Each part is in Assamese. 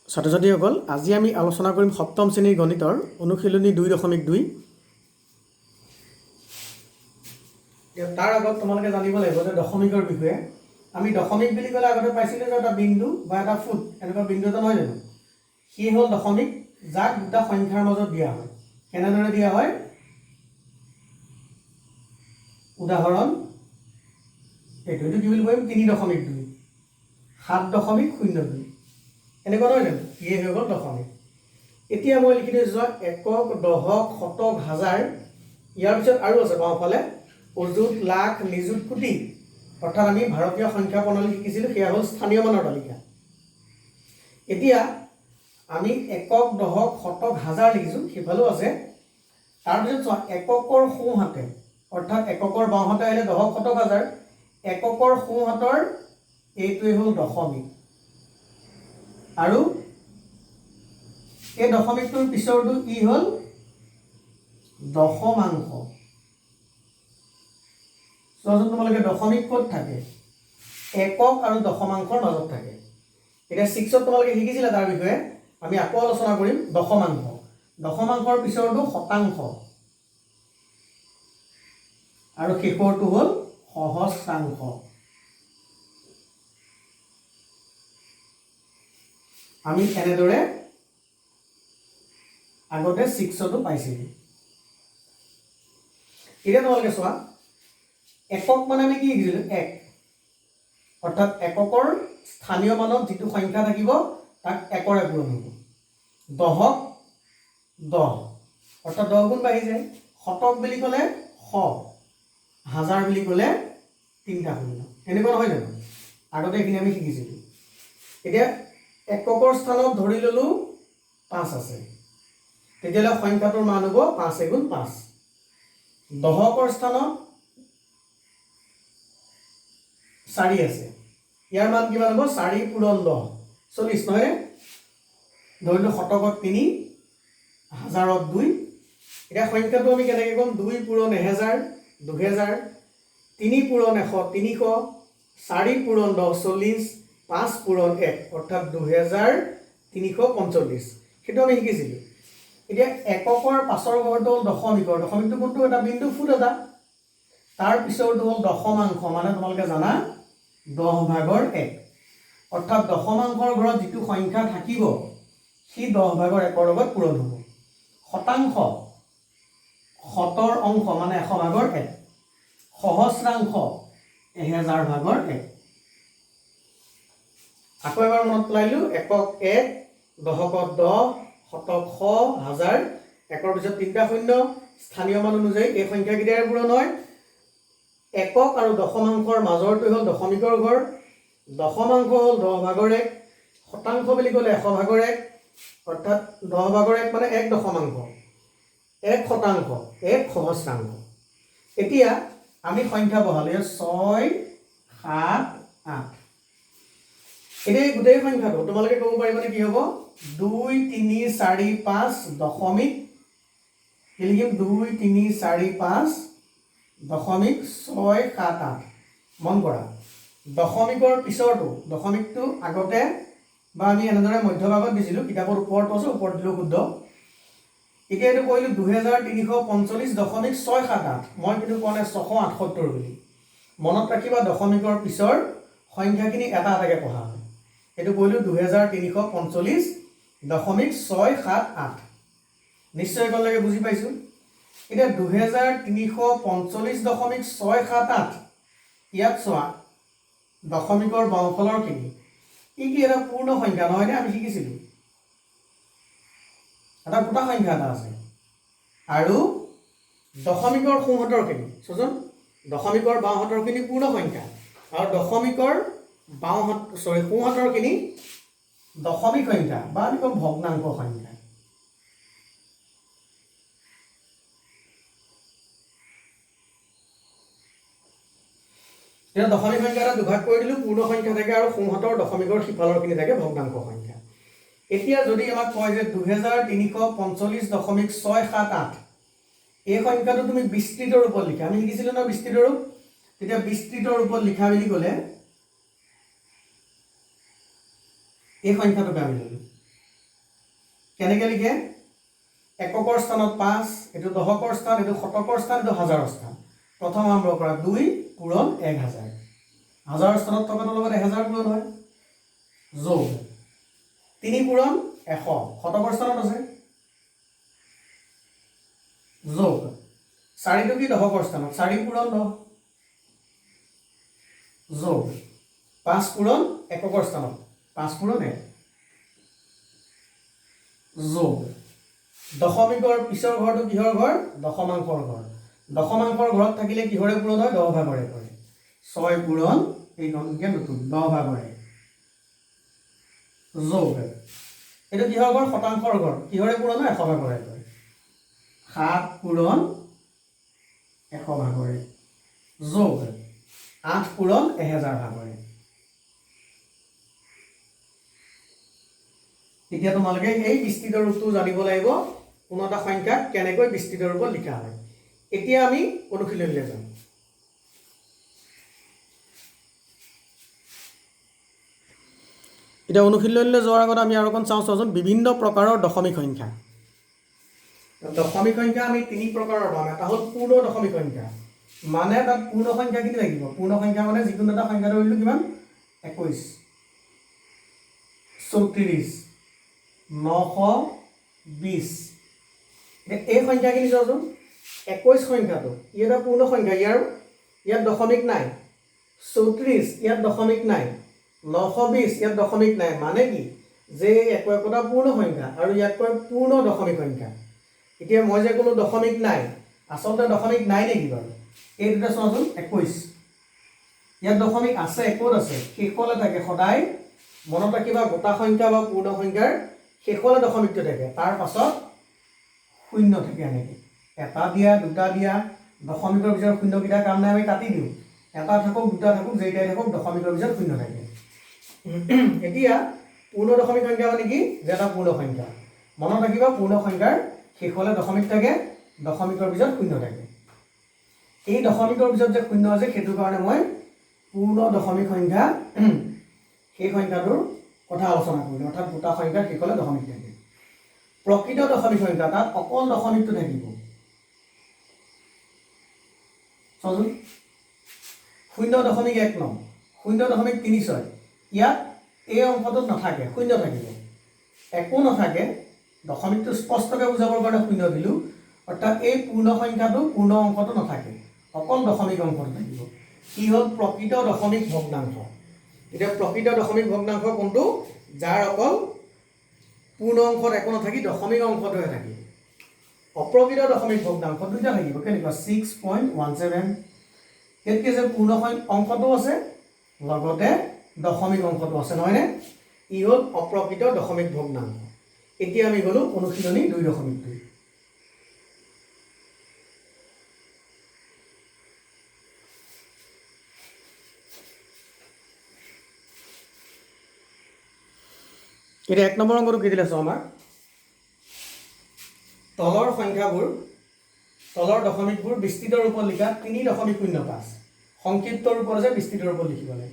ছাত্ৰ ছাত্ৰীসকল, আজি আমি আলোচনা কৰিম সপ্তম শ্ৰেণীৰ গণিতৰ অনুশীলনী 2.2। তাৰ আগত তোমালোকে জানিব লাগিব যে দশমিকৰ বিষয়ে। আমি দশমিক বুলি ক'লে আগতে পাইছিলোঁ যে এটা বিন্দু বা এটা ফুট, এনেকুৱা বিন্দু এটা নহয় জানো? সি হ'ল দশমিক, যাক দুটা সংখ্যাৰ মাজত দিয়া হয়। কেনেদৰে দিয়া হয়? উদাহৰণ এইটো কি বুলি কৰিম? 3.2, 7.02, এনেকুৱা নহয় জানো? ইয়ে হৈ গ'ল দশমিক। এতিয়া মই লিখি দিছোঁ একক, দশক, শতক, হাজাৰ। ইয়াৰ পিছত আৰু আছে বাওঁফালে অযুত, লাখ, নিযুত, কোটি। অৰ্থাৎ আমি ভাৰতীয় সংখ্যা প্ৰণালী শিকিছিলোঁ, সেয়া হ'ল স্থানীয় মানৰ তালিকা। এতিয়া আমি একক, দশক, শতক, হাজাৰ লিখিছোঁ, সিফালেও আছে। তাৰপিছত চোৱা, এককৰ সোঁহাতে, অৰ্থাৎ একৰ বাওঁহাতে আহিলে দশক, শতক, হাজাৰ। এককৰ সোঁহাতৰ এইটোৱে হ'ল দশমিক, আৰু এই দশমিকটোৰ পিছৰটো ই হ'ল দশমাংশ। চোৱাচোন তোমালোকে, দশমিক ক'ত থাকে? একক আৰু দশমাংশৰ মাজত থাকে। এতিয়া 6ত তোমালোকে শিকিছিলা তাৰ বিষয়ে, আমি আকৌ আলোচনা কৰিম। দশমাংশ, দশমাংশৰ পিছৰটো শতাংশ, আৰু শেষৰটো হ'ল সহস্ৰাংশ। আমি এনেদৰে আগতে 6তো পাইছিলোঁ। এতিয়া তোমালোকে চোৱা, একক মানে আমি কি শিকিছিলোঁ? এক, অৰ্থাৎ এককৰ স্থানীয় মানত যিটো সংখ্যা থাকিব তাক একৰে পূৰণ হ'ব। দশক 10, অৰ্থাৎ 10 গুণ বাঢ়ি যায়। শতক বুলি ক'লে 100, হাজাৰ বুলি ক'লে 3টা শূন্য। এনেকুৱা নহয় জানো? আগতে এইখিনি আমি শিকিছিলোঁ। এতিয়া এককৰ স্থানত ধৰি ল'লোঁ 5 আছে, তেতিয়াহ'লে সংখ্যাটোৰ মান হ'ব 5 × 5। দশকৰ স্থানত 4 আছে, ইয়াৰ মান কিমান হ'ব? 4 × 10, 40, নহয়? ধৰিলোঁ শতকত 3, হাজাৰত 2। এতিয়া সংখ্যাটো আমি কেনেকৈ ক'ম? 2 × 1000, 2000, 3 × 100, 300, 4 × 10, 40, 5 × 1, অৰ্থাৎ 2345। সেইটো আমি শিকিছিলোঁ। এতিয়া এককৰ পাছৰ ঘৰটো হ'ল দশমিকৰ। দশমিকটো কোনটো? এটা বিন্দু, ফুট এটা। তাৰ পিছৰটো হ'ল দশমাংশ, মানে তোমালোকে জানা 10/1, অৰ্থাৎ দশমাংশৰ ঘৰত যিটো সংখ্যা থাকিব সি 10/1 লগত পূৰণ হ'ব। শতাংশ, শতৰ অংশ মানে 100/1। সহস্ৰাংশ 1000/1। আকৌ এবাৰ মনত পেলাইলোঁ, একক 1, দশকত 10, শতক 100, হাজাৰ। একৰ পিছত 3টা শূন্য, স্থানীয় মান অনুযায়ী এই সংখ্যাকেইটাৰে পূৰণ হয়। একক আৰু দশমাংশৰ মাজৰটো হ'ল দশমিকৰ ঘৰ। দশমাংশ হ'ল 10/1। শতাংশ বুলি ক'লে 100/1, অৰ্থাৎ 10/1 মানে 1 দশমাংশ, 1 শতাংশ, 1 সহস্ৰাংশ। এতিয়া আমি সংখ্যা বহালোঁ 6, 7, 8। এতিয়া গোটেই সংখ্যাটো তোমালোকে ক'ব পাৰিবানে কি হ'ব? 2, 3, 4, 5 দশমিক, কি লিখিম? 2, 3, 4, 5 দশমিক 6, 7, 8। মন কৰা, দশমিকৰ পিছৰটো, দশমিকটো আগতে বা আমি এনেদৰে মধ্যভাগত দিছিলোঁ, কিতাপৰ ওপৰত আছে, ওপৰত দিলেও শুদ্ধ। এতিয়া এইটো কৰিলোঁ 2345.678। মই কিন্তু কোৱা নাই 678 বুলি। মনত ৰাখিবা, দশমিকৰ পিছৰ সংখ্যাখিনি এটা এটাকৈ পঢ়া হয়। এইটো কৰিলোঁ 2345.678। নিশ্চয় একেলগে বুজি পাইছোঁ। এতিয়া 2345.678, ইয়াত চোৱা, দশমিকৰ বাওঁফালৰ খিনি ই কি এটা পূৰ্ণ সংখ্যা নহয়নে? আমি শিকিছিলোঁ এটা গোটা সংখ্যা এটা আছে। আৰু দশমিকৰ সোঁহাতৰ খিনি চোৱাচোন, দশমিকৰ বাওঁহাতৰ খিনি পূৰ্ণ সংখ্যা, আৰু দশমিকৰ সোঁহাতৰ খিনি দশমিক সংখ্যা বা আমি ক'ম ভগ্নাংশ সংখ্যা। এতিয়া দশমিক সংখ্যা এটা দুভাগ কৰি দিলোঁ, পূৰ্ণ সংখ্যা থাকে আৰু সোঁহাতৰ দশমিকৰ সিফালৰ খিনি থাকে ভগ্নাংশ সংখ্যা। এতিয়া যদি আমাক কয় যে 2345.678, এই সংখ্যাটো তুমি বিস্তৃত ৰূপত লিখা, আমি শিকিছিলোঁ ন বিস্তৃত ৰূপ। তেতিয়া বিস্তৃত ৰূপত লিখা বুলি ক'লে এই সংখ্যাটোকে আমি ল'লোঁ কেনেকৈ লিখে এককৰ স্থানত 5 এইটো দশকৰ স্থান এইটো শতকৰ স্থান এইটো হাজাৰৰ স্থান প্ৰথম আৰম্ভ কৰা 2 পূৰণ 1000 হাজাৰৰ স্থানত থকাটোৰ লগত 1000 পূৰণ হয় যোগ 3 পূৰণ 100 শতকৰ স্থানত আছে যোগ 4 টো কি দশকৰ স্থানত 4 পূৰণ 10 যোগ 5 পূৰণ এককৰ স্থানত 5 পূৰণ 1 যোগ দশমিকৰ পিছৰ ঘৰটো কিহৰ ঘৰ দশমাংকৰ ঘৰ দশমাংকৰ ঘৰত থাকিলে কিহৰে পূৰণ হয় 10 ভাগৰে কৰে 6 পূৰণ এই গণকে নতুন 10 ভাগৰে যোগ এইটো কিহৰ ঘৰ শতাংশৰ ঘৰ কিহৰে পূৰণ হয় 100 ভাগৰে কৰে 7 পূৰণ 100 ভাগৰে যোগ 8 পূৰণ 1000 ভাগৰে এতিয়া তোমালোকে এই বিস্তৃত ৰূপটো জানিব লাগিব কোনো এটা সংখ্যাক কেনেকৈ বিস্তৃত ৰূপত লিখা হয় এতিয়া আমি অনুশীলনলৈ যাম এতিয়া অনুশীলনলৈ যোৱাৰ আগত আমি আৰু অকণ চাওঁচোন বিভিন্ন প্ৰকাৰৰ দশমিক সংখ্যা দশমিক সংখ্যা আমি তিনি প্ৰকাৰৰ পাম এটা হ'ল পূৰ্ণ দশমিক সংখ্যা মানে তাত পূৰ্ণ সংখ্যা কি লাগিব পূৰ্ণ সংখ্যা মানে যিকোনো এটা সংখ্যা ধৰিলো কিমান 21 34 920 এই সংখ্যাখিনি চাওঁচোন 21 সংখ্যাটো ই এটা পূৰ্ণ সংখ্যা ইয়াত দশমিক নাই 34 ইয়াত দশমিক নাই 920 ইয়াত দশমিক নাই মানে কি যে একোটা পূৰ্ণ সংখ্যা আৰু ইয়াতকৈ পূৰ্ণ দশমিক সংখ্যা এতিয়া মই যে কোনো দশমিক নাই আচলতে দশমিক নাই নেকি বাৰু এই দুটা চাওঁচোন 21 ইয়াত দশমিক আছে ক'ত আছে শেষলৈ থাকে সদায় মনত ৰাখিবা গোটা সংখ্যা বা পূৰ্ণ সংখ্যাৰ শেষলৈ দশমিকটো থাকে তাৰ পাছত শূন্য থাকে এনেকৈ এটা দিয়া দুটা দিয়া দশমিকৰ ভিতৰত শূন্যকেইটা কাম নাই আমি কাটি দিওঁ এটা থাকক দুটা থাকক যেইটাই থাকক দশমিকৰ ভিতৰত শূন্য থাকে এতিয়া পূৰ্ণ দশমিক সংখ্যা মানে কি যে এটা পূৰ্ণ সংখ্যা মনত ৰাখিবা পূৰ্ণ সংখ্যাৰ শেষলৈ দশমিক থাকে দশমিকৰ ভিতৰত শূন্য থাকে এই দশমিকৰ ভিতৰত যে শূন্য আছে সেইটো কাৰণে মই পূৰ্ণ দশমিক সংখ্যা সেই সংখ্যাটোৰ কথা আলোচনা কৰিলোঁ অৰ্থাৎ গোটা সংখ্যাৰ শেষলৈ দশমিক থাকে প্ৰকৃত দশমিক সংখ্যা তাত অকল দশমিকটো থাকিব চাওঁচোন 0.19 0.36 ইয়াত এই অংকটোত নাথাকে শূন্য থাকিব একো নাথাকে দশমিকটো স্পষ্টকৈ বুজাবৰ কাৰণে শূন্য দিলোঁ অৰ্থাৎ এই পূৰ্ণ সংখ্যাটো পূৰ্ণ অংকটো নাথাকে অকল দশমিক অংকটো থাকিব কি হ'ল প্ৰকৃত দশমিক ভগ্নাংশ এতিয়া প্ৰকৃত দশমিক ভগ্নাংশ কোনটো যাৰ অকল পূৰ্ণ অংশত একো নাথাকি দশমিক অংশটোহে থাকিব অপ্ৰকৃত দশমিক ভগ্নাংশ দুটা থাকিব কেনেকুৱা 6.17 ইয়াতকে যে পূৰ্ণ অংশটো আছে লগতে দশমিক অংশটো আছে নহয়নে ই হ'ল অপ্ৰকৃত দশমিক ভগ্নাংশ এতিয়া আমি গ'লো অনুশীলনী 2.2 এতিয়া 1 নম্বৰ অংকটো কি দিলে চাওঁ আমাৰ তলৰ সংখ্যাবোৰ তলৰ দশমিকবোৰ বিস্তৃত ৰূপত লিখা 3.05 সংক্ষিপ্ত ৰূপত যে বিস্তৃত ৰূপত লিখিব লাগে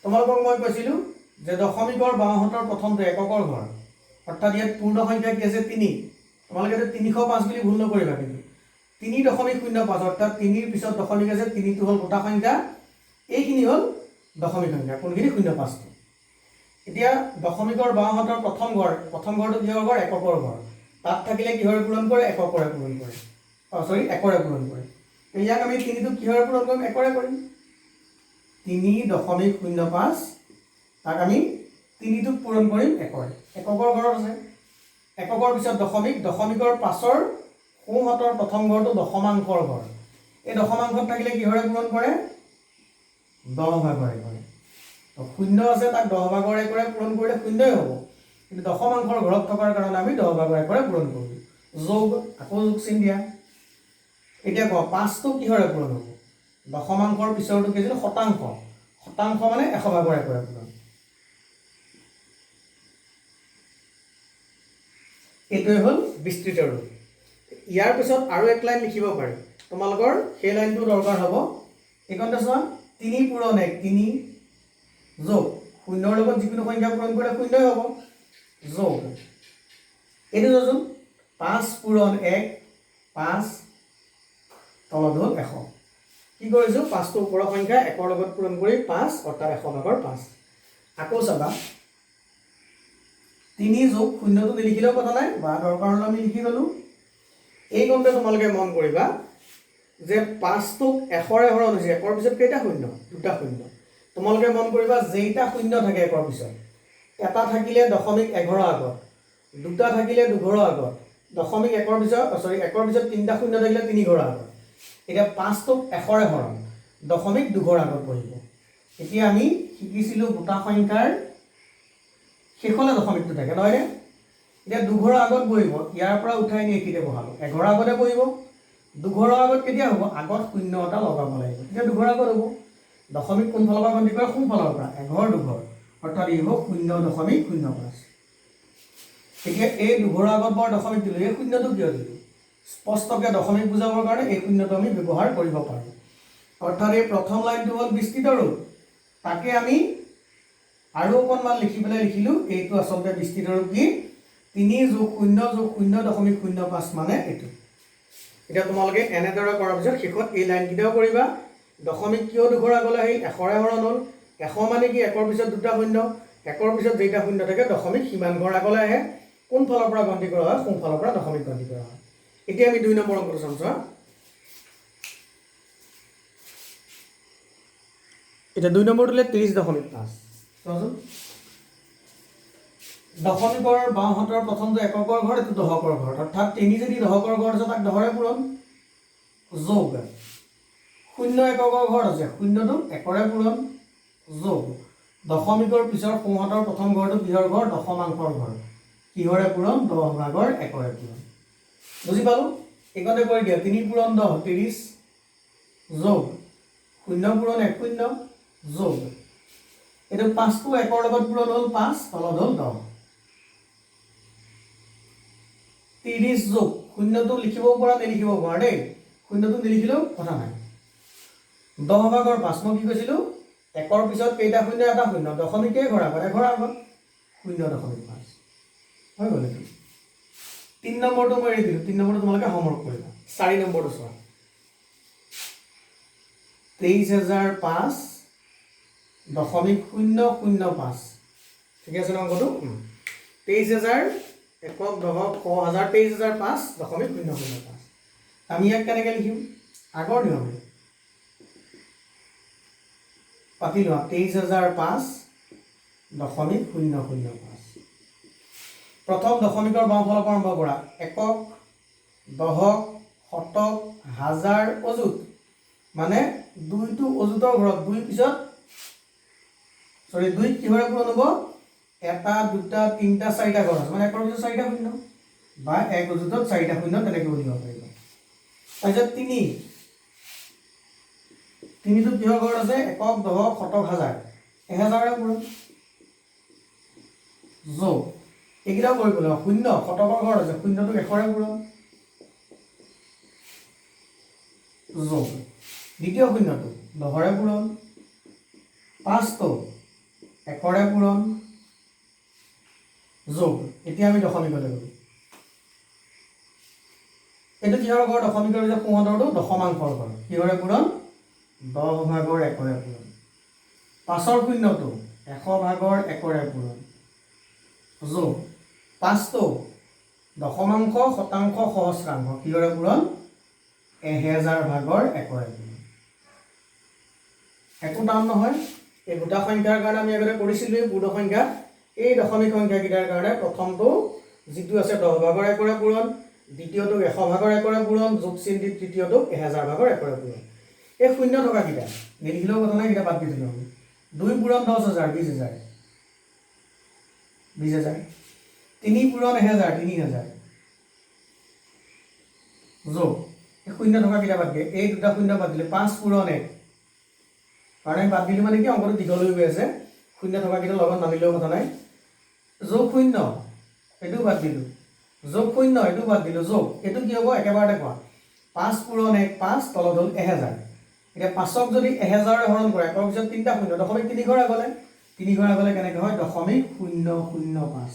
তোমালোকক মই কৈছিলোঁ যে দশমিকৰ বাওঁহাতৰ প্ৰথমটো এককৰ ঘৰ অৰ্থাৎ ইয়াত পূৰ্ণ সংখ্যা কি আছে 3 তোমালোকে 305 বুলি ভুল নকৰিবা কিন্তু 3.05 অৰ্থাৎ 3ৰ পিছত দশমিক আছে 3টো হ'ল গোটা সংখ্যা এইখিনি হ'ল দশমিক সংখ্যা কোনখিনি 05টো এতিয়া দশমিকৰ বাওঁহাতৰ প্ৰথম ঘৰটো কিহৰ ঘৰ এককৰ ঘৰ তাত থাকিলে কিহৰে পূৰণ কৰে এককৰে পূৰণ কৰে একৰে পূৰণ কৰে ইয়াক আমি 3টো কিহৰে পূৰণ কৰিম একৰে কৰিম 3.05 তাক আমি 3টোক পূৰণ কৰিম একৰে এককৰ ঘৰত আছে এককৰ পিছত দশমিকৰ পাছৰ সোঁহাতৰ প্ৰথম ঘৰটো দশমাংকৰ ঘৰ এই দশমাংশত থাকিলে কিহৰে পূৰণ কৰে 10 ভাগৰে কৰে শূন্য আছে তাক 10 ভাগৰ একৰে পূৰণ কৰিলে শূন্যই হ'ব কিন্তু দশমাংশৰ ঘৰত থকাৰ কাৰণে আমি 10 ভাগৰ একৰে পূৰণ কৰিলোঁ যোগ আকৌ যোগ চিন দিয়া এতিয়া কোৱা 5টো কিহৰে পূৰণ হ'ব দশমাংশৰ পিছৰটো কি আছিল শতাংশ মানে 100 ভাগৰ একৰে পূৰণ এইটোৱে হ'ল বিস্তৃত ৰূপ ইয়াৰ পিছত আৰু এক লাইন লিখিব পাৰি তোমালোকৰ সেই লাইনটো দৰকাৰ হ'ব এইকণতে চোৱা 3 পূৰণ 1 3 যোগ শূন্যৰ লগত যিকোনো সংখ্যা পূৰণ কৰিলে শূন্যই হ'ব যোগ এইটো চোৱাচোন 5 পূৰণ 1 5 তলত হ'ল 100 কি কৰিছোঁ 5টো ওপৰৰ সংখ্যা 1ৰ লগত পূৰণ কৰি 5 অৰ্থাৎ 100/5 আকৌ চাবা 3 যোগ 0টো নিলিখিলেও কথা নাই বা দৰকাৰ হ'লে আমি লিখি গ'লোঁ এই গমতে তোমালোকে মন কৰিবা যে 5টোক 100ৰে হৰণ হৈছে 1ৰ পিছত কেইটা শূন্য দুটা শূন্য তোমালোকে মন কৰিবা যেইটা শূন্য থাকে 1ৰ পিছত এটা থাকিলে দশমিক 11 আগত দুটা থাকিলে 2 আগত দশমিক 1ৰ পিছত 1ৰ পিছত তিনিটা শূন্য থাকিলে 3 আগত এতিয়া 5টোক 100ৰে হৰণ দশমিক 2 আগত বহিব এতিয়া আমি শিকিছিলোঁ দুটা সংখ্যাৰ শেষলে দশমিকটো থাকে নহয়নে এতিয়া 2 আগত বহিব ইয়াৰ পৰা উঠাই নি একিতে বহালো 11 আগতে বহিব 2 আগত কেতিয়া হ'ব আগত শূন্য এটা লগাব লাগিব তেতিয়া 2 আগত হ'ব দশমিক কোন ফালৰ পৰা গন্তি কৰে সোঁ ফালৰ পৰা 11 2 অৰ্থাৎ ই হ'ব 0.05 এতিয়া এই 2 আগত বৰ দশমিক দিলোঁ এই শূন্যটো কিয় দিলোঁ স্পষ্টকৈ দশমিক বুজাবৰ কাৰণে এই শূন্যটো আমি ব্যৱহাৰ কৰিব পাৰোঁ অৰ্থাৎ এই প্ৰথম লাইনটো হ'ল বিস্তৃত ৰূপ তাকে আমি আৰু অকণমান লিখি পেলাই লিখিলোঁ এইটো আচলতে বিস্তৃত ৰূপ কি 3 যোগ 0 যোগ 0.05 মানে এইটো এতিয়া তোমালোকে এনেদৰে কৰাৰ পিছত শেষত এই লাইনকেইটাও কৰিবা দশমিক কিয় 2 আগলৈ আহিল 100ৰে হৰণ হ'ল 100 মানে কি 1ৰ পিছত দুটা শূন্য 1ৰ পিছত যেইটা শূন্য থাকে দশমিক সিমান ঘৰ আগলৈ আহে কোন ফালৰ পৰা গন্তি কৰা হয় সোঁ ফালৰ পৰা দশমিক গন্তি কৰা হয় এতিয়া আমি 2 নম্বৰ অংকটো চাম চোৱা এটা 2 নম্বৰটোলে 30.5 চোৱাচোন দশমিকৰ বাওঁ হাতৰ প্ৰথমটো এককৰ ঘৰ এইটো দশকৰ ঘৰ অৰ্থাৎ 3 যদি দশকৰ ঘৰ আছে তাক 10ৰে পূৰণ যোগ 0 এককৰ ঘৰ আছে 0টো 1ৰে পূৰণ যোগ দশমিকৰ পিছৰ সোঁ হাতৰ প্ৰথম ঘৰটো কিহৰ ঘৰ দশমাংশৰ ঘৰ কিহৰে পূৰণ 10/1ৰে পূৰণ বুজি পালো এইকতে কৰি দিয়া 3 পূৰণ 10 30 যোগ 0 পূৰণ 1 0 যোগ এইটো 5টো 1ৰ লগত পূৰণ হ'ল 5 তলত হ'ল 10 30 যোগ 0টো লিখিব পৰা নিলিখিব পৰা দেই 0টো নিলিখিলেও কথা নাই 10/5 মই কি কৈছিলোঁ 1ৰ পিছত কেইটা শূন্য এটা শূন্য দশমিকেই ঘৰ আগত 1 আগত 0.5 হৈ গ'ল এইটো 3 নম্বৰটো মই এৰি দিলোঁ 3 নম্বৰটো তোমালোকে হোমৱৰ্ক কৰিবা 4 নম্বৰটো চোৱা 23,005.005 ঠিক আছে ন অংকটো 23,000 একক দশক শ হাজাৰ 23,005.005 আমি ইয়াক কেনেকৈ লিখিম আগৰ নিয়মে পাতি লোৱা 23,005.005 প্ৰথম দশমিকৰ বাওঁফালৰ পৰা আৰম্ভ কৰা একক দশক শতক হাজাৰ অযুত মানে 2টো অযুতৰ ঘৰত 2 পিছত 2 কিহৰে পূৰণ হ'ব এটা দুটা তিনিটা চাৰিটা ঘৰ আছে মানে 1ৰ পিছত 4টা শূন্য বা 1 অযুতত 4টা শূন্য তেনেকৈ উলিয়াব পাৰিব তাৰপিছত 3টো কিহৰ ঘৰত আছে একক দশক শতক হাজাৰ 1000ৰে পূৰণ যোগ এইকেইটাও কৰিব লাগিব 0 শতকৰ ঘৰত আছে 0টো 100ৰে পূৰণ যোগ দ্বিতীয় 0টো 10ৰে পূৰণ 5টো 1ৰে পূৰণ যোগ এতিয়া আমি দশমিকলৈ গ'লোঁ এইটো কিহৰ ঘৰ দশমিকৰ যে সোঁহাতৰটো দশমাংশৰ ঘৰ কিহৰে পূৰণ 10/1ৰে পূৰণ 5ৰ 0টো 100/1ৰে পূৰণ যোগ 5টো দশমাংশ শতাংশ সহস্ৰাংশ কিহৰে পূৰণ 1000/1ৰে পূৰণ একো টান নহয় এই গোটা সংখ্যাৰ কাৰণে আমি আগতে কৰিছিলোঁ পূৰ্ণ সংখ্যা এই দশমিক সংখ্যাকেইটাৰ কাৰণে প্ৰথমটো যিটো আছে 10/1ৰে পূৰণ দ্বিতীয়টো 100/1ৰে পূৰণ যোগ চিন দি তৃতীয়টো 1000/1ৰে পূৰণ এই শূন্য থকাকেইটা নিলিখিলেও কথা নাই কেইটা বাদ দি দিলোঁ আমি 2 পূৰণ 10,000 20,000 20,000 3 পূৰণ 1000 3,000 যোগ এই শূন্য থকাকেইটা বাদ দিয়ে এই দুটা শূন্য বাদ দিলে 5 পূৰণ 1 কাৰণ আমি বাদ দিলোঁ মানে কি অংকটো দীঘল হৈ গৈ আছে শূন্য থকাকেইটা লগত নামিলেও কথা নাই যোগ 0 এইটো বাদ দিলোঁ যোগ 0 এইটো বাদ দিলোঁ যোগ এইটো কি হ'ব একেবাৰতে কোৱা 5 পূৰণ 1 5 তলত হ'ল 1000 এতিয়া 5ক যদি 1000ৰে হৰণ কৰে 1ৰ পিছত 3টা শূন্য দশমিক 3 ঘৰ আগলৈ 3 ঘৰ আগলৈ কেনেকৈ হয় 0.005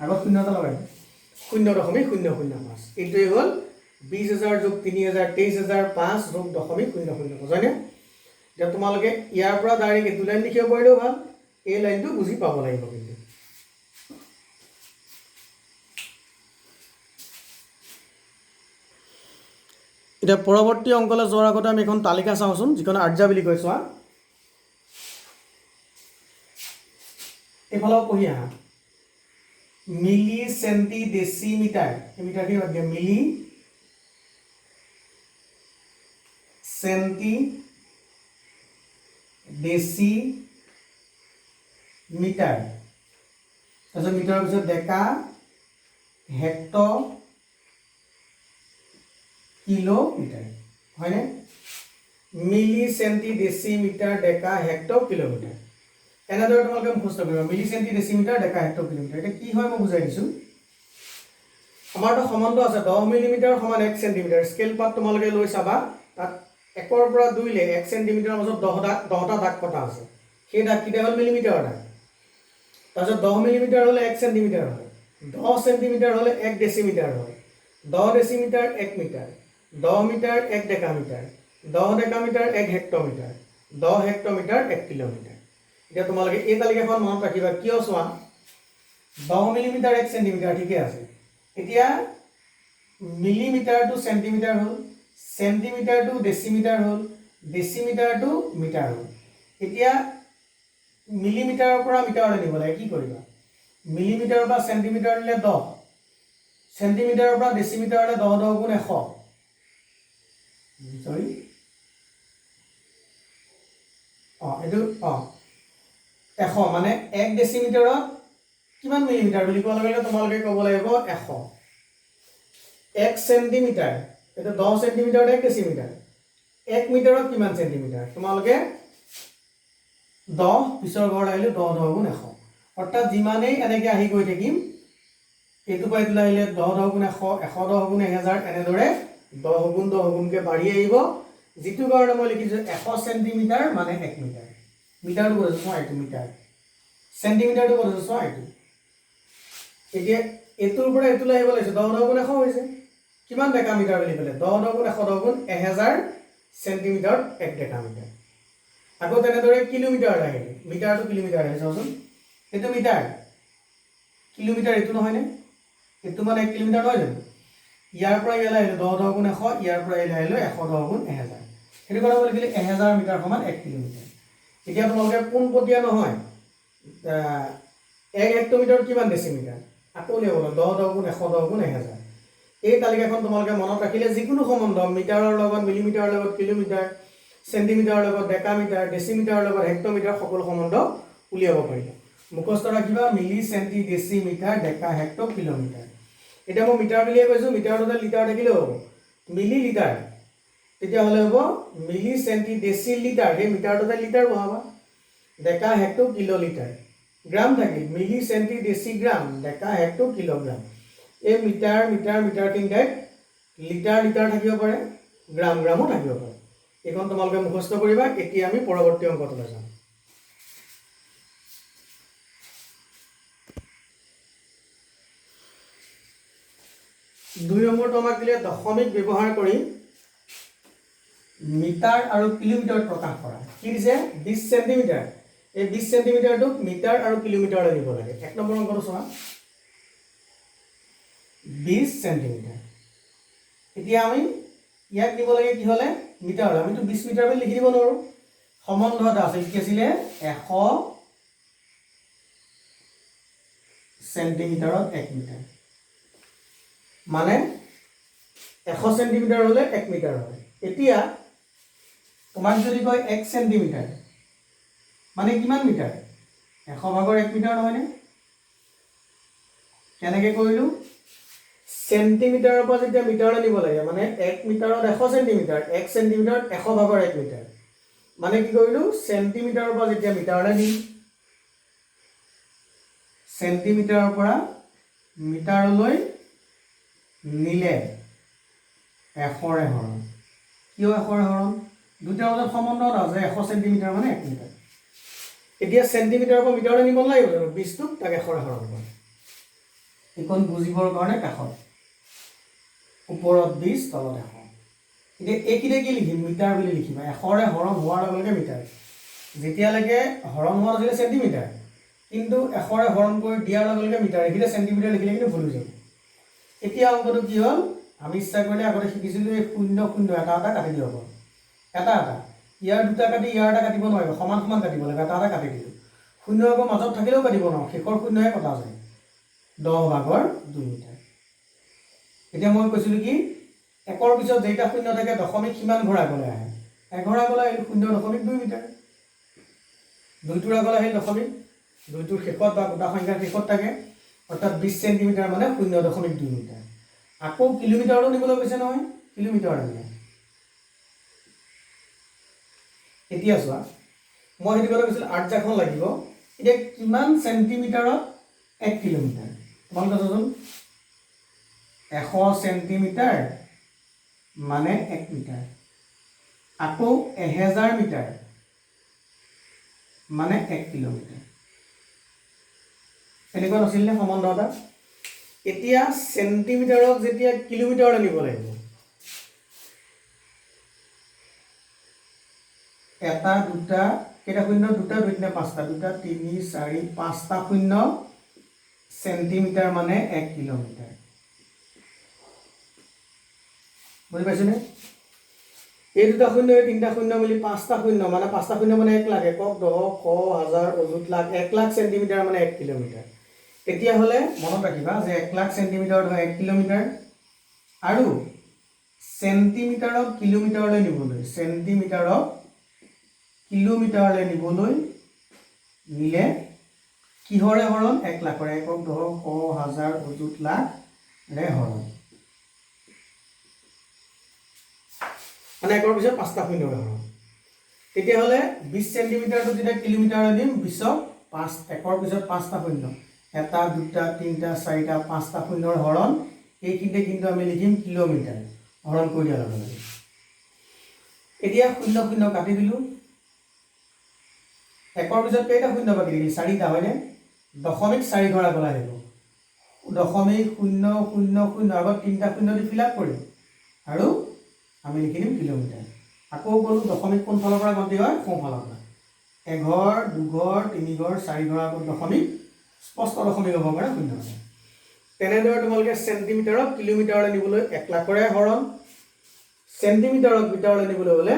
আগত শূন্য এটা লগাই 0.005 এইটোৱে হ'ল 20,000 যোগ 3,000 23,000 5 যোগ 0.005 হয়নে এতিয়া তোমালোকে ইয়াৰ পৰা ডাইৰেক্ট এইটো লাইন লিখিব পাৰিলেও ভাল এই লাইনটো বুজি পাব লাগিব কিন্তু এতিয়া পৰৱৰ্তী অংকলৈ যোৱাৰ আগতে আমি এখন তালিকা চাওঁচোন যিখন আৰ্যা বুলি কৈ চোৱা এইফালেও পঢ়ি আহা মিলি চেণ্টি ডেচিমিটাৰ এই মিটাৰখিনি বাদ দিয়া মিলি চেণ্টি ডেচিমিটাৰ তাৰপিছত মিটাৰৰ পিছত ডেকা হেক্টৰ কিলোমিটাৰ হয়নে মিলি চেণ্টি ডেচিমিটাৰ ডেকা হেক্টৰ কিলোমিটাৰ এনেদৰে তোমালোকে মুখস্থ কৰিবা মিলি চেণ্টি ডেচিমিটাৰ ডেকা হেক্টৰ কিলোমিটাৰ এটা কি হয় মই বুজাই দিছোঁ আমাৰটো সম্বন্ধ আছে 10 মিলিমিটাৰ সমান 1 সেন্টিমিটাৰ স্কেল পাত তোমালোকে লৈ চাবা তাত 1 ৰ পৰা 2 লে 1 সেন্টিমিটাৰৰ মাজত 10টা দাগ কটা আছে সেই দাগ কিটা হ'ল মিলিমিটাৰৰ দাগ তাৰপিছত 10 মিলিমিটাৰ হলে 1 সেন্টিমিটাৰ হয় 10 সেন্টিমিটাৰ হলে 1 ডেচিমিটাৰ হয় 10 ডেচিমিটাৰ 1 মিটাৰ 10 মিটাৰ 1 ডেকামিটাৰ 10 ডেকামিটাৰ 1 হেক্টমিটাৰ 10 হেক্টমিটাৰ 1 কিলোমিটাৰ এতিয়া তোমালোকে এই তালিকাখন মনত ৰাখিবা কিয় চোৱা 10 মিলিমিটাৰ 1 সেন্টিমিটাৰ ঠিকে আছে এতিয়া মিলিমিটাৰ টু সেন্টিমিটাৰ হ'ল সেন্টিমিটাৰ টু ডেচিমিটাৰ হ'ল ডেচিমিটাৰ টু মিটাৰ হ'ল এতিয়া মিলিমিটাৰৰ পৰা মিটাৰলৈ নিব লাগে কি কৰিবা মিলিমিটাৰৰ পৰা সেন্টিমিটাৰলৈ 10 সেন্টিমিটাৰৰ পৰা ডেচিমিটাৰলৈ 10 10 গুণ 100 সৰি এইটো 100 মানে 1 ডেচিমিটাৰত কিমান মিলিমিটাৰ বুলি কোৱা লগে তোমালোকে ক'ব লাগিব 100 1 সেন্টিমিটাৰ এটা 10 সেন্টিমিটাৰ 1 ডেচিমিটাৰ 1 মিটাৰত কিমান সেন্টিমিটাৰ তোমালোকে 10 পিছৰ ঘৰ আহিলে 10 10 গুণ 100 অৰ্থাৎ যিমানেই এনেকৈ আহি গৈ থাকিম এইটো পাই দিলে আহিলে 10 10 গুণ 100 110 গুণ 1000 এনেদৰে 10 গুণকে বাঢ়ি আহিব যিটো কাৰণে মই লিখিছো 100 সেন্টিমিটাৰ মানে 1 মিটাৰ মিটাৰটো কৈছো এইটো মিটাৰ সেন্টিমিটাৰটো কৈছো এইটো এতিয়া এটোৰ পৰা এটোলৈ আহিব লাগিছে 10 10 গুণ 100 হৈছে কিমান ডেকামিটাৰ বুলি ক'লে 10 10 গুণ 100 10 গুণ 1000 সেন্টিমিটাৰ 1 ডেকামিটাৰ আকৌ তেনেদৰে কিলোমিটাৰ আহিলে মিটাৰটো কিলোমিটাৰ আহিছে চাওচোন এটো মিটাৰ কিলোমিটাৰ এটো নহয় নে এটো মানে 1 কিলোমিটাৰ নহয় জানো ইয়াৰ পৰা ইয়ালৈ আহিলে 10 10 গুণ 100 ইয়াৰ পৰা ইয়ালৈ আহিলে 110 গুণ 1000 সেইটো কথা লিখিলে 1000 মিটাৰ সমান 1 কিলোমিটাৰ এতিয়া তোমালোকে পোনপটীয়া নহয় 1 হেক্টমিটাৰ কিমান ডেচিমিটাৰ আকৌ লিখিব 10 10 গুণ 110 গুণ 1000 এই তালিকাখন তোমালোকে মনত ৰাখিলে যিকোনো সম্বন্ধ মিটাৰৰ লগত মিলিমিটাৰৰ লগত কিলোমিটাৰ সেন্টিমিটাৰৰ লগত ডেকামিটাৰ ডেচিমিটাৰৰ লগত হেক্টমিটাৰ সকলো সম্বন্ধ উলিয়াব পাৰিবা মুখস্থ ৰাখিবা মিলি সেন্টি ডেচিমিটাৰ ডেকা হেক্টৰ কিলোমিটাৰ এটা মই মিটাৰ বুলিয়ে কৈছো মিটাৰতে লিটাৰ থাকিলেও হ'ব মিলি লিটাৰ তেতিয়া হলে হ'ব মিলি সেন্টি ডেচি লিটাৰ এই মিটাৰতে লিটাৰ বহাবা ডেকা হেক্টৰ কিলোলিটাৰ গ্ৰাম থাকিল milli centi deci gram deca hecto kilogram এই মিটাৰ মিটাৰ মিটাৰ কিংগাই লিটাৰ লিটাৰ থাকিব পাৰে গ্ৰাম গ্ৰামো থাকিব পাৰে এখন তোমালোকে মুখস্থ কৰিবা এতিয়া আমি পৰৱৰ্তী অংকটোলৈ যাম 2 নম্বৰটো আমাক দিলে দশমিক ব্যৱহাৰ কৰি মিটাৰ আৰু কিলোমিটাৰ প্ৰকাশ কৰা কি দিছে 20 সেন্টিমিটাৰ এই 20 সেন্টিমিটাৰটো মিটাৰ আৰু কিলোমিটাৰলৈ নিব লাগে 1 নম্বৰ অংকটো চোৱা 20 সেন্টিমিটাৰ এতিয়া আমি ইয়াক দিব লাগে কি হলে মিটাৰ আমিতো 20 মিটাৰ বুলি লিখি দিব নোৱাৰো সম্বন্ধ এটা আছে কি আছিল 100 সেন্টিমিটাৰত 1 মিটাৰ মানে 100 সেন্টিমিটাৰ হলে 1 মিটাৰ হয় এতিয়া তোমাক যদি কয় 1 সেন্টিমিটাৰ মানে কিমান মিটাৰ 100 ভাগৰ 1 মিটাৰ নহয় নে কেনেকৈ কৰিলো সেন্টিমিটাৰৰ পৰা যেতিয়া মিটাৰলৈ নিব লাগে মানে 1 মিটাৰত 100 সেন্টিমিটাৰ 1 সেন্টিমিটাৰত 100 ভাগৰ 1 মিটাৰ মানে কি কৰিলো সেন্টিমিটাৰৰ পৰা যেতিয়া মিটাৰলৈ নিম সেন্টিমিটাৰৰ পৰা মিটাৰলৈ নিলে 100ৰে হৰণ কিয় 100ৰে হৰণ দুটাৰ মাজত সম্বন্ধ আছে 100 সেন্টিমিটাৰ মানে 1 মিটাৰ এতিয়া সেন্টিমিটাৰৰ পৰা মিটাৰলৈ নিব লাগিব 20 টোক তাক 100ৰে হৰণ কৰা এইখন বুজিবৰ কাৰণে কাষত ওপৰত 20 তলত 100 এতিয়া এইখিনিতে কি লিখিম মিটাৰ বুলি লিখিম 100ৰে হৰণ হোৱাৰ লগে লগে মিটাৰ যেতিয়ালৈকে হৰণ হোৱা নাছিলে চেণ্টিমিটাৰ কিন্তু 100ৰে হৰণ কৰি দিয়াৰ লগে লগে মিটাৰ এইখিনিতে চেণ্টিমিটাৰ লিখিলে কিন্তু ভুল হৈ যাব এতিয়া অংকটো কি হ'ল আমি ইচ্ছা কৰিলে আগতে শিকিছিলোঁ এই 0 0 এটা এটা কাটি দিব পাৰোঁ এটা এটা ইয়াৰ দুটা কাটি ইয়াৰ এটা কাটিব নোৱাৰিব সমান সমান কাটিব লাগে এটা এটা কাটি দিলোঁ 0 আকৌ মাজত থাকিলেও কাটিব নোৱাৰোঁ শেষৰ 0হে কটা যায় 10 ভাগৰ 2 মিটাৰ এতিয়া মই কৈছিলোঁ কি একৰ পিছত যেইটা 0 থাকে দশমিক কিমান ঘৰ আগলৈ আহে এঘৰ আগলৈ আহিল 0.2 মিটাৰ দুইটোৰ আগলৈ আহিল দশমিক দুইটোৰ শেষত বা গোটা সংখ্যাৰ শেষত থাকে অৰ্থাৎ 20 সেণ্টিমিটাৰ মানে 0.2 মিটাৰ আকৌ কিলোমিটাৰলৈ নিবলৈ কৈছে নহয় কিলোমিটাৰ আনিলে এতিয়া চোৱা মই সেইটো কথা কৈছিলোঁ আৰ্টজাখন লাগিব এতিয়া কিমান সেন্টিমিটাৰত 1 কিলোমিটাৰ তোমালোকে চাচোন 100 সেন্টিমিটাৰ মানে 1 মিটাৰ আকৌ 1000 মিটাৰ মানে 1 কিলোমিটাৰ এনেকুৱা নাছিল নে সম্বন্ধ এটা এতিয়া সেন্টিমিটাৰক যেতিয়া কিলোমিটাৰলৈ নিব লাগিব এটা দুটা কেইটা শূন্য দুটা দুইটা পাঁচটা দুটা 3 4 5টা শূন্য সেন্টিমিটাৰ মানে 1 কিলোমিটাৰ বুজি পাইছনে এই দুটা শূন্য এই তিনিটা শূন্য মিলি 5টা শূন্য মানে 5টা শূন্য মানে 1 লাখ একক দহ শ হাজাৰ অযুত লাখ 1 লাখ সেন্টিমিটাৰ মানে 1 কিলোমিটাৰ তেতিয়া হলে মনত ৰাখিবা যে 1 লাখ সেন্টিমিটাৰ হয় 1 কিলোমিটাৰ আৰু সেন্টিমিটাৰক কিলোমিটাৰলৈ নিবলৈ সেন্টিমিটাৰক কিলোমিটাৰলৈ নিবলৈ নিলে কিহৰে হৰণ 1 লাখৰে একক দহ শ হাজাৰ অযুত লাখ ৰে হৰণ মানে একৰ পিছত 5টা শূন্য হৰণ তেতিয়াহ'লে 20 সেন্টিমিটাৰটো যেতিয়া কিলোমিটাৰলৈ দিম 20ক 5 একৰ পিছত 5টা শূন্য এটা দুটা তিনিটা চাৰিটা 5টা শূন্যৰ হৰণ এইখিনিতে কিন্তু আমি লিখিম কিলোমিটাৰ হৰণ কৰি দিয়াৰ লগে লগে এতিয়া 0 0 কাটি দিলোঁ একৰ পিছত কেইটা শূন্য বাকী থাকিল 4টা হয়নে দশমিক 4 ঘৰ আগলৈ আহিব দশমিক 0 0 0 আগত 3টা শূন্য দি ফিল আপ কৰিম আৰু আমি লিখি দিম কিলোমিটাৰ আকৌ গ'লোঁ দশমিক কোন ফালৰ পৰা গন্তি হয় সোঁ ফালৰ পৰা এঘৰ দুঘৰ তিনিঘৰ 4 ঘৰ আগত দশমিক স্পষ্ট দশমিক হ'ব পাৰে 0 তেনেদৰে তোমালোকে সেন্টিমিটাৰক কিলোমিটাৰলৈ নিবলৈ 1 লাখৰে হৰণ সেন্টিমিটাৰক মিটাৰলৈ নিবলৈ হ'লে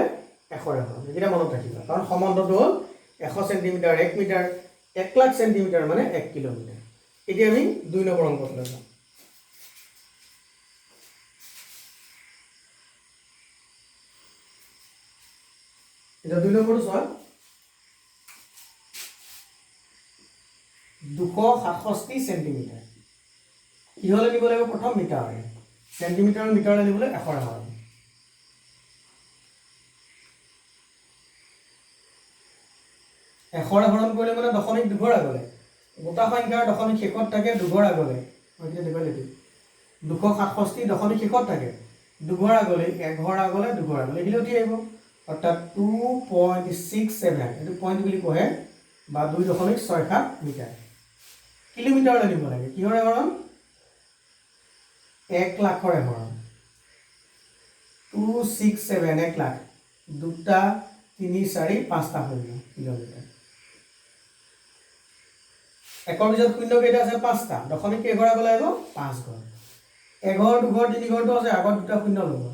100ৰে হৰণ এইকেইটা মনত ৰাখিবা কাৰণ সম্বন্ধটো হ'ল 100 সেন্টিমিটাৰ 1 মিটাৰ 1 লাখ সেন্টিমিটাৰ মানে 1 কিলোমিটাৰ এতিয়া আমি 2 নম্বৰ অংকলৈ যাম এটা 2 নম্বৰটো চোৱা 267 সেন্টিমিটাৰ কিহলৈ নিব লাগিব প্ৰথম মিটাৰলৈ সেন্টিমিটাৰ মিটাৰলৈ নিবলৈ 100ৰে হৰণ 100ৰে হৰণ কৰিলে মানে দশমিক দুঘৰ আগলৈ গোটা সংখ্যাৰ দশমিক শেষত থাকে দুঘৰ আগলৈ মই এতিয়া দেখুৱাই দিলোঁ 267 দশমিক শেষত থাকে দুঘৰ আগলৈ এঘৰ আগলৈ দুঘৰ আগলৈ এইখিনি উঠি আহিব অৰ্থাৎ 2.67 এইটো পইণ্ট বুলি কয় বা 2.67 মিটাৰ কিলোমিটাৰলৈ নিব লাগে কিহৰে হৰণ 1 লাখৰে হৰণ 267 1 লাখ দুটা 3 4 5টা শূন্য কিলোমিটাৰ একৰ পিছত শূন্য কেইটা আছে 5টা দশমিক কেইঘৰ আগলৈ আহিব 5 ঘৰ এঘৰ দুঘৰ তিনি ঘৰটো আছে আগত দুটা শূন্য ল'ব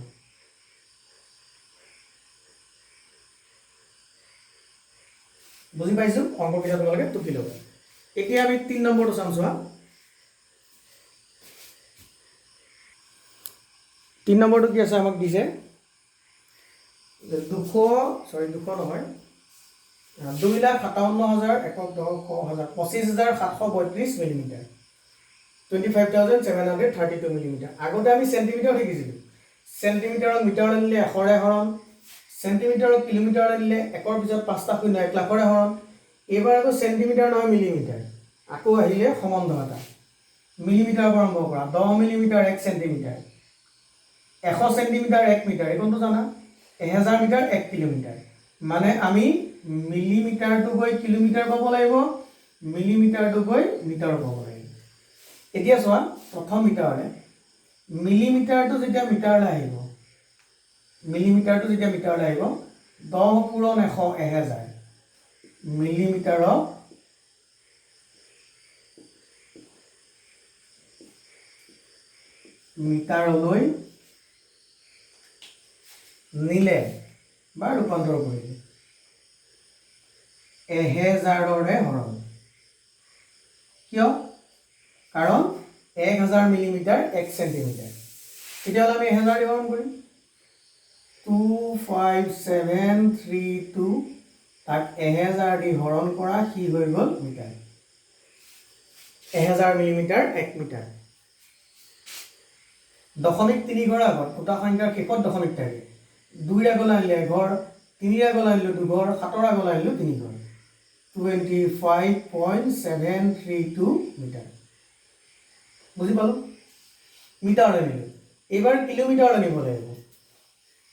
বুজি পাইছো অংককেইটা তোমালোকে টুকি ল'বা এতিয়া আমি 3 নম্বৰটো চাম চোৱা 3 নম্বৰটো কি আছে আমাক দিছে 200 নহয় 2,57,000 একক দহ শ হাজাৰ 25,732 মিলিমিটাৰ 25,732 মিলিমিটাৰ আগতে আমি সেন্টিমিটাৰ শিকিছিলোঁ সেন্টিমিটাৰক মিটাৰলৈ নিলে 100ৰে হৰণ সেন্টিমিটাৰক কিলোমিটাৰলৈ নিলে একৰ পিছত 5টা শূন্য 1 লাখৰে হৰণ এইবাৰ আকৌ সেন্টিমিটাৰ নহয় মিলিমিটাৰ আকৌ আহিলে সম্বন্ধ এটা মিলিমিটাৰৰ পৰা আৰম্ভ কৰা 10 মিলিমিটাৰ 1 সেন্টিমিটাৰ 100 সেন্টিমিটাৰ 1 মিটাৰ এইটো জানা 1000 মিটাৰ 1 কিলোমিটাৰ মানে আমি মিলিমিটাৰটো গৈ কিলোমিটাৰ পাব লাগিব মিলিমিটাৰটো গৈ মিটাৰ পাব লাগিব এতিয়া চোৱা প্ৰথম মিটাৰলে মিলিমিটাৰটো যেতিয়া মিটাৰলৈ আহিব মিলিমিটাৰটো যেতিয়া মিটাৰলৈ আহিব 10 পূৰণ 100 1000 মিলিমিটাৰক মিটাৰলৈ নিলে বা ৰূপান্তৰ কৰিলে 1000ৰে হৰণ কিয় কাৰণ 1000 মিলিমিটাৰ 1 সেন্টিমিটাৰ তেতিয়াহ'লে আমি 1000 দি হৰণ কৰিম 25732 তাক 1000 দি হৰণ কৰা কি হৈ গ'ল মিটাৰ 1000 মিলিমিটাৰ 1 মিটাৰ দশমিক 3 ঘৰ আগত দুটা সংখ্যাৰ শেষত দশমিক থাকে 2 ৰ আগলৈ আনিলে এঘৰ 3 ৰ আগলৈ আনিলে দুঘৰ 7 ৰ আগলৈ আনিলে তিনি ঘৰ 25.732 মিটাৰ বুজি পালো মিটাৰ আনিলো এবাৰ কিলোমিটাৰ আনিব লাগিব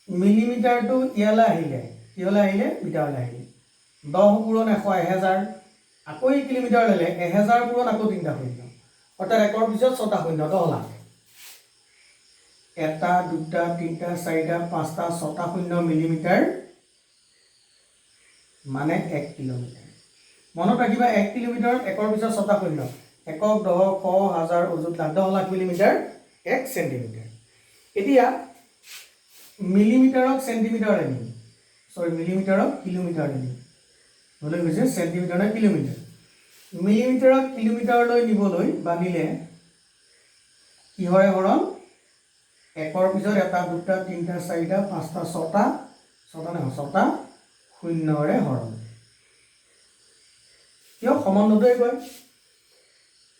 মিলিমিটাৰটো ইয়ালৈ আহিলে মিটাৰলৈ আহিলে 10 পূৰণ 100 1000 আকৌ কিলোমিটাৰ ল'লে 1000 পূৰণ আকৌ 3টা শূন্য অৰ্থাৎ একৰ পিছত 6টা শূন্য 10 লাখ এটা দুটা তিনটা চাৰিটা পাঁচটা 6টা শূন্য মিলিমিটাৰ মানে 1 কিলোমিটাৰ মনত ৰাখিবা 1 কিলোমিটাৰত একৰ পিছত 6টা শূন্য একক দশক শ হাজাৰ অযুত লাখ 10 লাখ মিলিমিটাৰ 1 সেন্টিমিটাৰ এতিয়া মিলিমিটাৰক সেন্টিমিটাৰ আনিম মিলিমিটাৰক কিলোমিটাৰ আনিম হলে গৈছে সেন্টিমিটাৰ না কিলোমিটাৰ মিলিমিটাৰক কিলোমিটাৰলৈ নিবলৈ বানিলে কিহৰে হৰণ একৰ পিছত এটা দুটা তিনটা চাৰিটা পাঁচটা 6টা শূন্যৰে হৰণ কিয় সমান্তৰালভাৱে কয়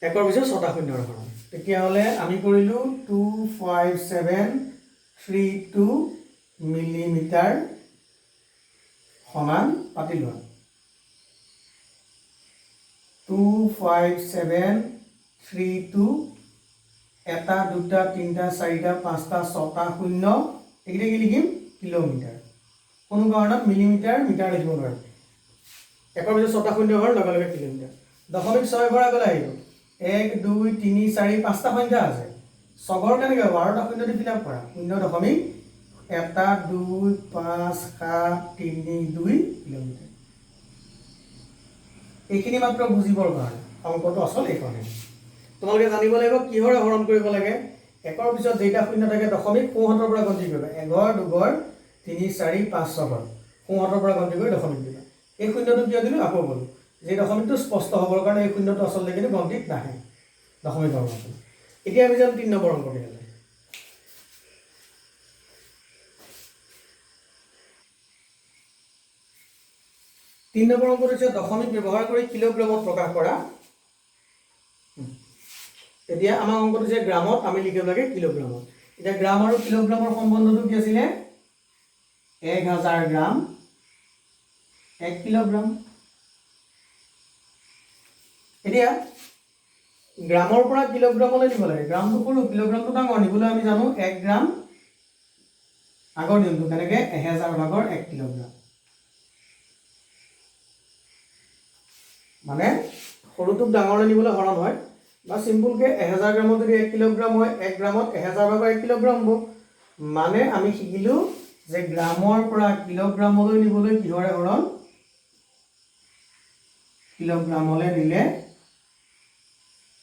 একৰ পিছত 6টা শূন্যৰে হৰণ তেতিয়াহ'লে আমি কৰিলো 25732 মিলিমিটাৰ সমান পাতি লোৱা 25732 এটা দুটা তিনটা চাৰিটা পাঁচটা 6টা শূন্য এইকেইটা কি লিখিম কিলোমিটাৰ কোনো কাৰণত মিলিমিটাৰ মিটাৰ লিখিব নোৱাৰে একৰ পিছত 6টা শূন্য হোৱাৰ লগে লগে কিলোমিটাৰ দশমিক 6 ঘৰ আগলৈ আহিব 1 2 3 4 5টা সংখ্যা আছে 6 ঘৰ কেনেকৈ হ'ব 12টা শূন্য দি ফিল আপ কৰা 0.1 2 5 7 3 2 কিলোমিটাৰ এইখিনি মাত্ৰ বুজিবৰ কাৰণে অংকটো আচল এইখনে তোমালোকে জানিব লাগিব কিহৰে হৰণ কৰিব লাগে একৰ পিছত যেটা শূন্য থাকে দশমিক সোঁহাতৰ পৰা গন্তি কৰিবা এঘৰ দুঘৰ 3 4 5 6 ঘৰ সোঁহাতৰ পৰা গন্তি কৰি দশমিক দিবা এই শূন্যটো কিয় দিলো আকৌ বলো যে দশমিকটো স্পষ্ট হ'বৰ কাৰণে এই শূন্যটো আচলতে কিন্তু গন্তিত নাহে দশমিক হৰণ এতিয়া আমি যাম 3 নম্বৰ অংকটো 3 নম্বৰ অংকটো হৈছে দশমিক ব্যৱহাৰ কৰি কিলোগ্ৰামত প্ৰকাশ কৰা এতিয়া আমাৰ অংকটো যে গ্ৰামত আমি লিখিব লাগে কিলোগ্ৰামত এতিয়া গ্ৰাম আৰু কিলোগ্ৰামৰ সম্বন্ধটো কি আছিল 1000 গ্ৰাম 1 কিলোগ্ৰাম এতিয়া গ্ৰামৰ পৰা কিলোগ্ৰামলৈ নিব লাগে গ্ৰামটো সৰু কিলোগ্ৰামটো ডাঙৰ নিবলৈ আমি জানো 1 গ্ৰাম আগৰ নিয়মটো কেনেকৈ 1000 ভাগৰ 1 কিলোগ্ৰাম মানে সৰুটোক ডাঙৰলৈ নিবলৈ হৰণ হয় বা সিম্পলকে 1000 গ্ৰামত যদি 1 কিলোগ্ৰাম হয় 1 গ্ৰামত 1000 ভাগৰ 1 কিলোগ্ৰাম হ'ব মানে আমি শিকিলো যে গ্ৰামৰ পৰা কিলোগ্ৰামলৈ নিবলৈ কিহৰে হৰণ কিলোগ্ৰামলৈ নিলে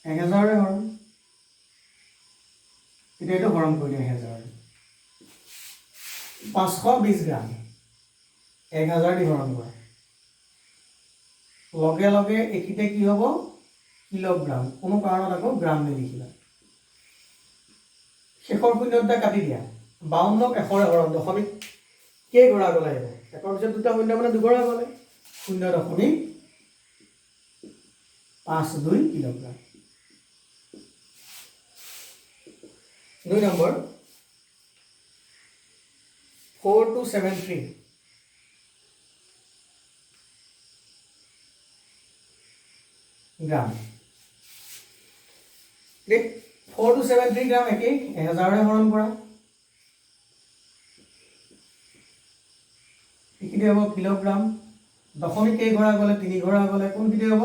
1000ৰে হৰণ এতিয়া এইটো হৰণ কৰি 1000 520 গ্ৰাম 1000 দি হৰণ কৰা লগে লগে একিতে কি হ'ব কিলোগ্ৰাম কোনো কাৰণত আকৌ গ্ৰাম নিলিখিবা শেষৰ শূন্যটা কাটি দিয়া 52ক 100ৰে হৰণ দশমিক কেই ঘৰ আগলৈ আহিব একৰ পিছত দুটা শূন্য মানে দুঘৰ আগলৈ 0.52 কিলোগ্ৰাম 2 নম্বৰ 4273 গ্ৰাম 4273 গ্ৰাম একেই 1000ৰে হৰণ কৰা এইখিনি হ'ব কিলোগ্ৰাম দশমিক কেই ঘৰ আগলৈ তিনি ঘৰ আগলৈ কোনখিনি হ'ব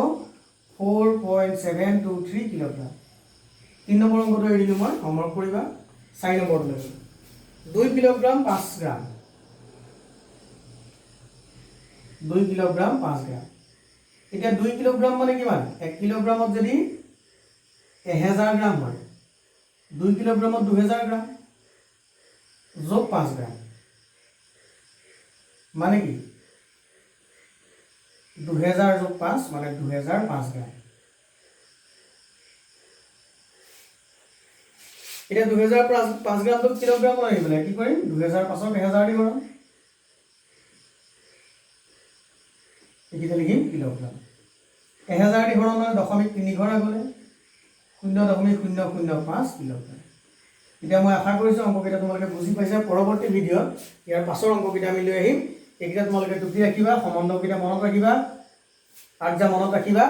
4.723 কিলোগ্ৰাম 3 নম্বৰ অংকটো এৰি দিলোঁ মই হোমৱৰ্ক কৰিবা 4 নম্বৰটো লৈছোঁ 2 কিলোগ্ৰাম 5 গ্ৰাম 2 কিলোগ্ৰাম 5 গ্ৰাম এতিয়া 2 কিলোগ্ৰাম মানে কিমান 1 কিলোগ্ৰামত যদি 1000 গ্ৰাম হয় 2 কিলোগ্ৰামত 2000 গ্ৰাম যোগ 5 গ্ৰাম মানে কি 2000 যোগ 5 মানে 2005 গ্ৰাম এটা 2005 গ্রাম তো কিলোগ্রাম হয়ে গেল কি করি 2005 1000 দি করো একিটা লিখিম কিলোগ্রাম 1000 দি হরণ 0.3 ঘর আগলে 0.005 কিলোগ্রাম এটা মই আশা কৰিছো অংককেইটা তোমালোকে বুজি পাইছা পৰৱৰ্তী ভিডিঅ ইয়াৰ পাছৰ অংককেইটা আমি লৈ আহিম এইকেইটা তোমালোকে টুকি ৰাখিবা সম্বন্ধকেইটা মনত ৰাখিবা আজ্ঞা মনত ৰাখিবা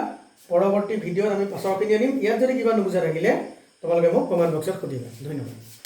পৰৱৰ্তী ভিডিঅত আমি পাছৰখিনি আনিম ইয়াত যদি কিবা নুবুজা থাকিলে তোমালোকে মোক কমেন্ট বক্সত সুধিবা ধন্যবাদ